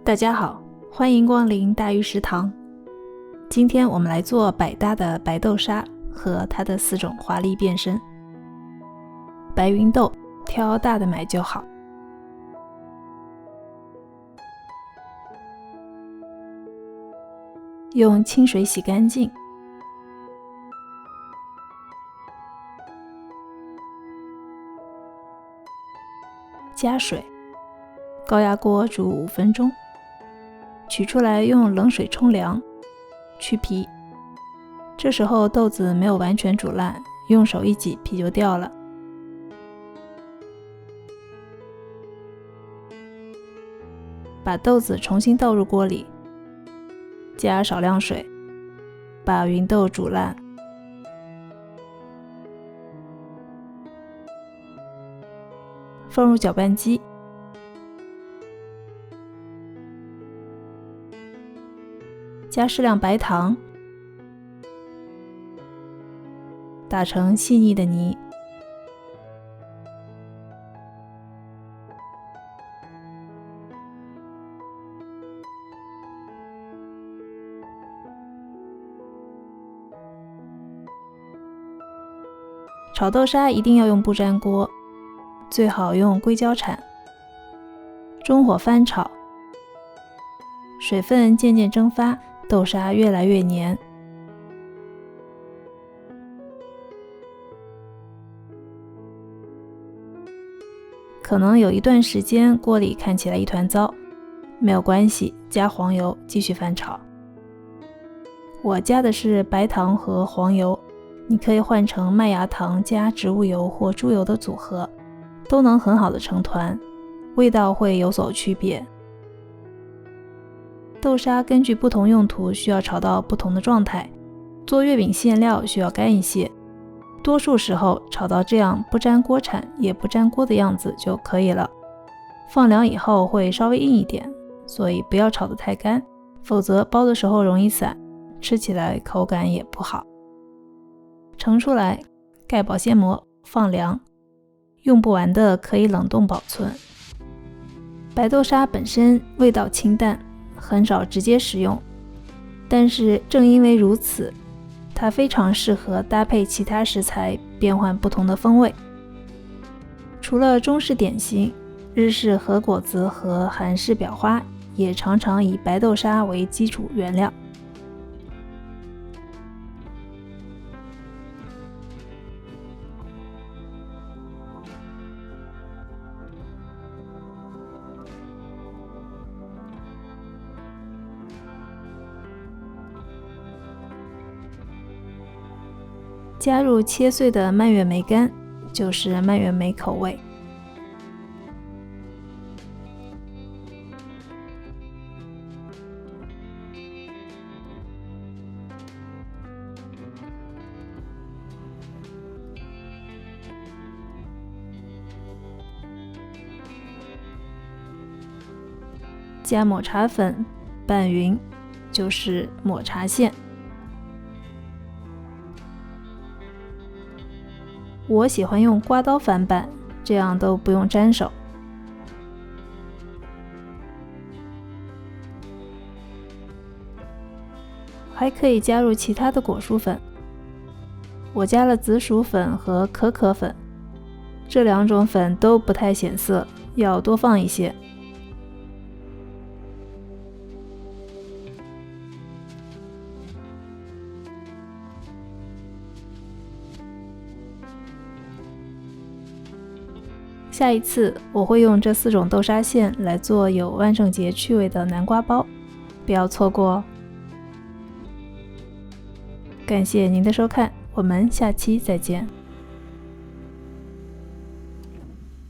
大家好，欢迎光临大鱼食堂。今天我们来做百搭的白豆沙和它的4种华丽变身。白芸豆挑大的买就好。用清水洗干净，加水，高压锅煮5分钟，取出来用冷水冲凉，去皮。这时候豆子没有完全煮烂，用手一挤，皮就掉了。把豆子重新倒入锅里，加少量水，把芸豆煮烂。放入搅拌机，加适量白糖，打成细腻的泥。炒豆沙一定要用不粘锅，最好用硅胶铲，中火翻炒，水分渐渐蒸发，豆沙越来越黏。可能有一段时间锅里看起来一团糟，没有关系，加黄油继续翻炒。我加的是白糖和黄油，你可以换成麦芽糖加植物油或猪油的组合，都能很好的成团，味道会有所区别。豆沙根据不同用途需要炒到不同的状态，做月饼馅料需要干一些，多数时候炒到这样不粘锅铲也不粘锅的样子就可以了。放凉以后会稍微硬一点，所以不要炒得太干，否则包的时候容易散，吃起来口感也不好。盛出来，盖保鲜膜，放凉，用不完的可以冷冻保存。白豆沙本身味道清淡，很少直接食用，但是正因为如此，它非常适合搭配其他食材，变换不同的风味。除了中式点心，日式和果子和韩式裱花也常常以白豆沙为基础原料。加入切碎的蔓越莓干，就是蔓越莓口味。加抹茶粉拌匀，就是抹茶馅。我喜欢用刮刀翻拌，这样都不用沾手。还可以加入其他的果蔬粉，我加了紫薯粉和可可粉，这2种粉都不太显色，要多放一些。下一次我会用这4种豆沙馅来做有万圣节趣味的南瓜包，不要错过哦。感谢您的收看，我们下期再见。